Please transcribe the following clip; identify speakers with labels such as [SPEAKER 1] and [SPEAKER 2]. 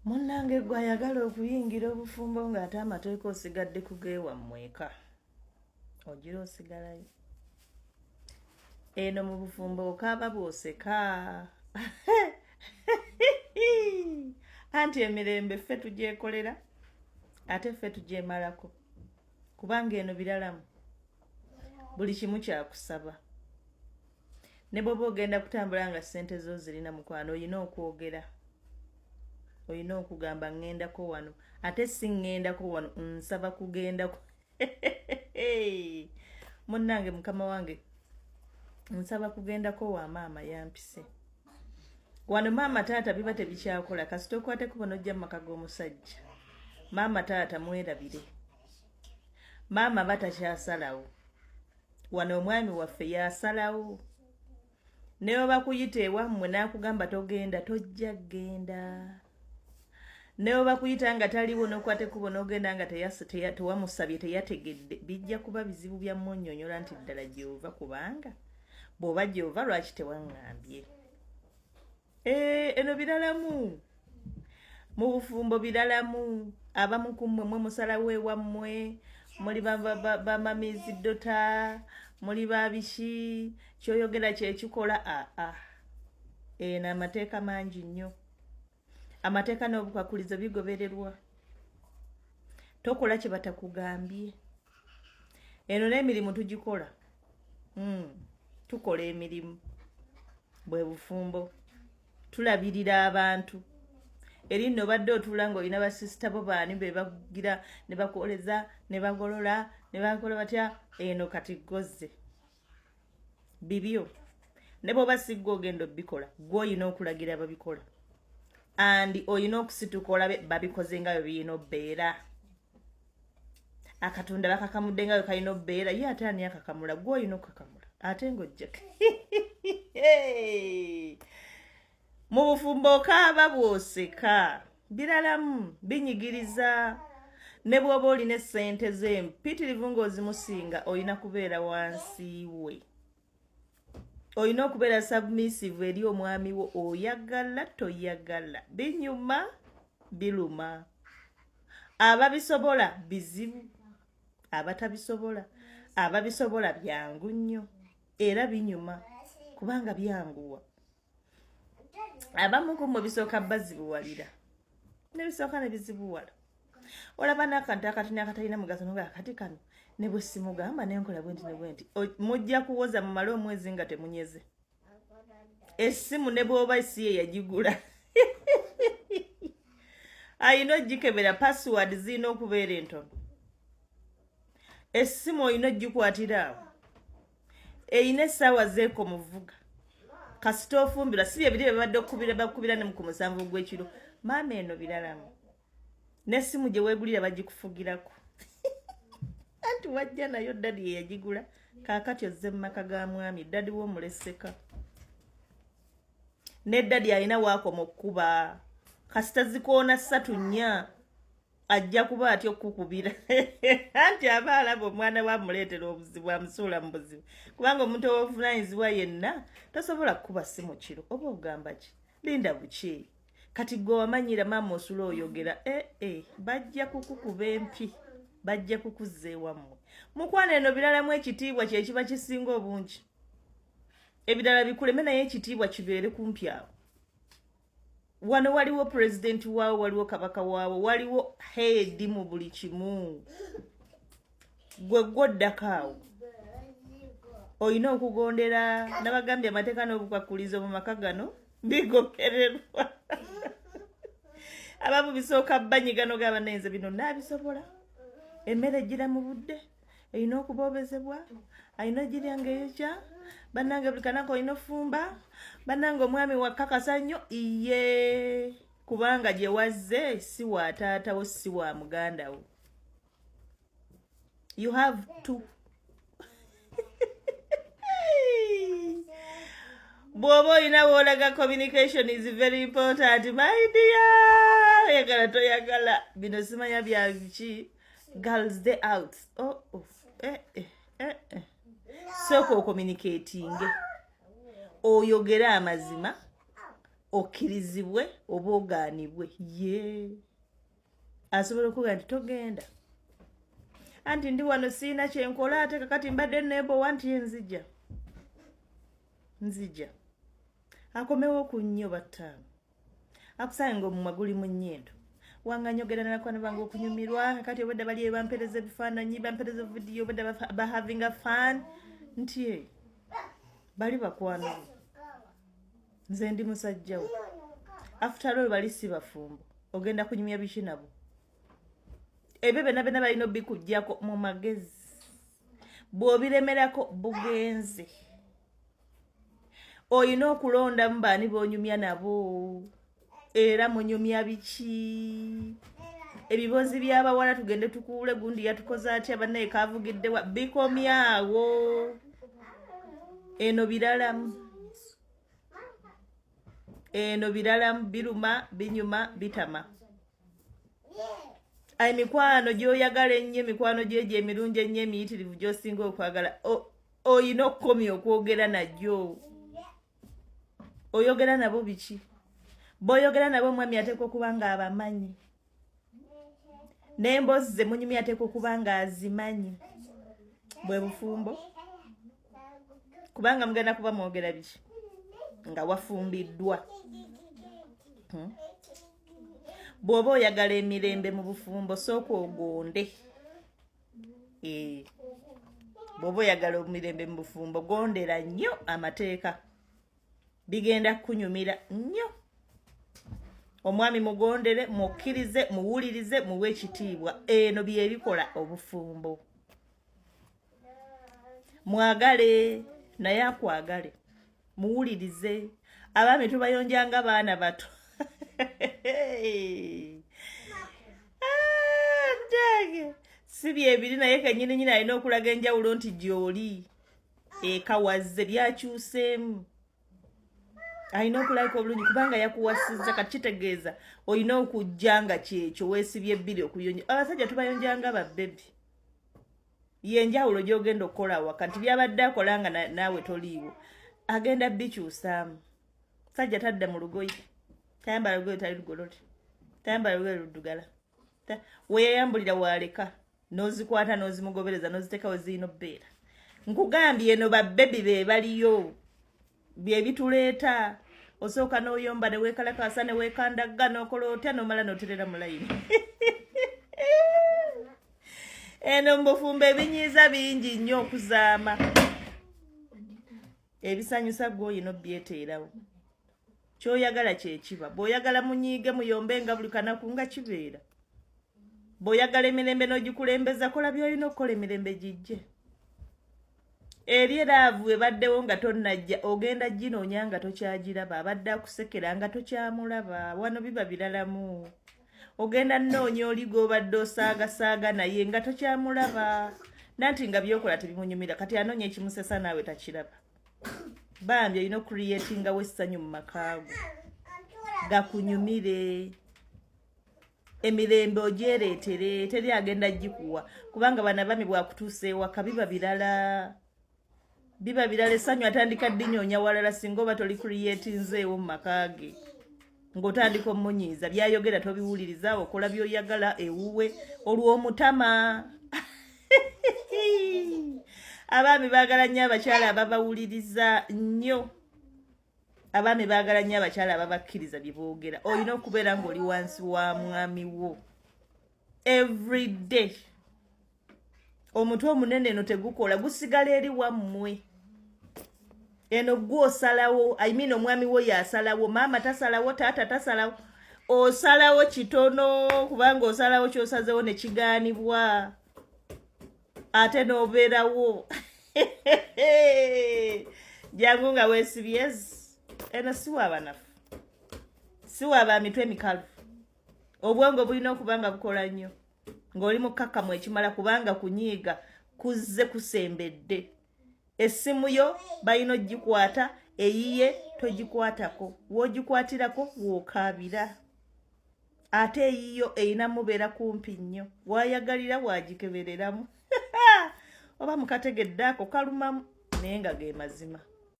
[SPEAKER 1] Munnange gwe ayagala okuyingira obufumbo ng'ate amateeka osigadde kugeewa mweka. Ogira osigalayo. Eno mu bufumbo okaaba bw'oseka. Anti emirembe ffe tugyekolera ate ffe tugyemalako. Kubanga eno biralamu. Buli kimu kyakusaba. Ne bw'oba ogenda kutambula nga ssente zo zirina mukwano oyina okwogera. Oyina okugamba ŋŋendako wano ate si ŋŋendako wano nsaba kugendako. Munnange mukama wange nsaba kugendako wa maama yampise. Wano maama taata biba tebikyakola kasita okwateko bonojja mu maka g'omusajja. Maama taata mwerabire. Maama batakyasalawo. Wano omwami waffe yasalawo. Ne bwe bakuyita ewammwe n'akugamba togenda tojja genda. Ne bwe bakuyita nga taliwo n'okwateko bonogenda nga tewamusabye teyategedde bijja kuba bizibu bya mmunnyonnyola nti ddala gy'ova kubanga bw'oba gy'ova lwaki tewaŋŋambye. Eno biralamu. Mu bufumbo biralamu. Abamu ku mmwe musalawo ewammwe muli bamamiziddota muli babiki kyoyogera kyekikola eno amateeka mangi nnyo. Amateeka n'obukwakkulizo bigobererwa. Tokola kye batakugambye. Eno n'emirimu tugikola. Tukola emirimu. Bwe bufumbo. Tulabirira abantu. Eri nno badde otuula ng'olina basisita bo baani be bagira ne bakoleza ne bagolola ne bakola batya eno kati gozze. Bibyo. Ne bw'oba sigga ogenda obikola gwe olina okulagira babikola. Andi olina okusituka olabe babikoze nga bwe birina obbeera. Akatunda bakakamudde nga bwe kalina obbeera ye ate ani akakamula gwe olina okukakamula ate ng'ojja. Mu bufumbo okaaba bw'oseka biralamu binyigiriza. Ne bw'oba olina essente z'empitirivu ng'ozimusinga olina kubeera wansi we. Olina okubeera submissive eri omwami wo oyagala toyagala. Binyuma biruma. Ababisobola bizibu. Ababisobola byangu nnyo era binyuma kubanga byanguwa. Abamu ku mmwe bisooka bazibuwalira ne bisooka ne bizibuwala. Olaba n'akantu akatono akatalina mugaso n'oga akati kano ne bwe simugamba nenkola bwenti ne bwenti mujja kuwoza mu mala omwezi nga temunyeze. Essimu ne bw'oba si ye yagigula ayina ogikebera password zirina okubeera entono. Essimu olina ogikwatira awo. Eyina essaawa z'ekomuvuga. Kasita ofumbirwa si bye biri bye babadde bakubira ne ku 7 gw'ekiro. Maama eno biralamu. N'essimu gye weegulira bagikufugirako. Anti wajja nayo ddadi ye yagigula kaakati ozze mu maka ga mwami ddadi w'omuleseka. Ne ddadi alina waakoma okkuba. Kasita zikoona 3-4 ajja kuba atya okukubira. Anti aba alaba omwana wamuleetera obuzibu amusuula mu buzibu. Kubanga omuntu ow'obuvunaanyizibwa yenna tosobola kukuba ssimu kiro. Oba ogamba ki? Linda buki. Kati gwe wamanyira maama osula oyogera. Bajja kukukuba empi. Bajja kukuzza ewammwe. Mukwano eno biralamu ekitiibwa kye kiba kisinga obungi. Ebirala bikuleme naye ekitiibwa kibeere kumpi awo. Wano waliwo president waawo, waliwo kabaka waawo, waliwo head mu buli kimu. Gwe gwoddakaawo. Olina okugondera nabagambye amateeka n'obukwakkulizo mu maka gano bigobererwa. Abamu bisooka banyigano g'abanenze bino naabisobola. Emmere gira mu budde erina okuboobezebwa. Alina ogirya ng'eyokya. Bannange buli kanaka olina ofumba. Bannange omwami wakakasa nnyo iye kubanga gye wazze si wa taatawo si wa muganda wo. You have to. Bw'oba olina w'olaga communication is very important my dear. Yagala toyagala bino simanya bya biki. Girls they out. Soko communicating. Oyogera amazima okkirizibwe oba ogaanibwe ye asobola okuga nti togenda anti ndi wano siina kyenkola ate kakati mbadde neebowa nti nzija akomewo ku nnyo battaano akusaye ng'omumwa guli mu nnyindo wanganyogera n'abakwano bange okunyumirwa kati obadde bali bampereza ebifaananyi bampereza vidiyo obadde bahavinga fan nti bali bakwano nze ndi musajjawo after all bali si bafumbo ogenda kunyumya biki nabo ebyo byonna balina obikuggyako mu magezi bw'obiremerako bugenze oyina okulondamu baani b'onyumya nabo era munyumya biki ebibozi by'abawala tugende tukuule gundi yatukoze atya bannaye kaavugiddewa bikomyawo eno biralamu biruma binyuma bitama emikwano gy'oyagala ennyo emikwano gyegyo emirungi ennyo emiyitirivu gy'osinga okwagala oyina okukomya okwogera najjo oyogera nabo biki boyogera nabo omwami ateekwa okuba nga abamanyi n'emboozi ze munyumi ateekwa okuba nga azimanyi bwe bufumbo kubanga mugenda kuba mwogera biki nga wafumbiddwa bw'oba oyagala emirembe mu bufumbo sooka ogonde bw'oba oyagala emirembe mu bufumbo gondera nnyo amateeka bigenda kunyumira nnyo omwami mugondere mukkirize muwulirize muwe ekitiibwa eno byebikola obufumbo mwagale naye akwagale muwulirize abaami tubayonjanga baana bato si byebiri naye kenyini alina okulaga enjawulo nti gy'oli ekawaze byakyuseemu alina okulabika obulungi kubanga yakuwasizza kati kitegeeza olina okujja nga kyekyo weesibye ebbiri okuyonja abasajja tubayonjanga babbebi yenjawulo gy'ogenda okukola wakati byabadde akola nga naawe toliiwo agenda bikyusaamu sajja tadda mu lugoye tayambala lugoye tali lugolole tayambala lugoye luddugala weeyayambulira waaleka n'ozikwata n'ozimugobereza n'oziteeka we zirina obbeera nkugambye eno babbebi be baliyo bye bituleeta osooka n'oyomba ne weekalakasa ne weekandagga n'okola otya n'omala n'oterera mu layini eno mu bufumbo ebinyiiza bingi nnyo okuzaama ebisanyusa gw'oyina obbyeteerawo kyoyagala kyekiba bw'oyagala munyiige muyombe nga buli kanaku nga kibeera bw'oyagala emirembe n'ogikulembeza kola by'olina okukola emirembe gijje eri eraavu ebaddewo nga tonnajja ogenda ginoonya nga tokyagiraba abadde akusekera nga tokyamulaba wano biba biralamu ogenda nnoonya oli gw'obadde osaagasaaga naye nga tokyamulaba nanti nga byokola tebimunyumira kati anoonya ekimusesa naawe takiraba bambi olina okuriyetingawo essanyu mu makaago gakunyumire emirembe ogyereetere teri agenda gikuwa kubanga bana bami bwakutuusa ewaka biba birala essanyu atandika ddinyonya walala singa oba toli kuriyetinzeewo mu makaage ng'otandika omunyiiza byayogera tobiwuliriza okola by'oyagala ewuwe olw'omutama abaami baagala nnyo abakyala ababawuliriza nnyo abaami baagala nnyo abakyala ababakkiriza bye boogera olina okubeera ng'oli wansi wa mwami wo everyday omutwe omunene eno tegukola gusigala eri wammwe eno gw'osalawo omwami wo yasalawo maama tasalawo taata tasalawo osalawo kitono kubanga osalawo kyosazewo ne kigaanibwa ate n'obeerawo jangu nga weesibyezi eno siwa abanafu siwa abamitwe emikalu obwongo bulina okuba nga bukola nnyo ng'oli mukkakkamu ekimala kubanga kunyiiga kuzze kusembedde essimu yo balina ogikwata eyiye togikwatako w'ogikwatirako w'okaabira ate eyiyo erina mubeera kumpi nnyo waayagalira waagikebereramu oba mukategedde ako kalumamu naye nga ge mazima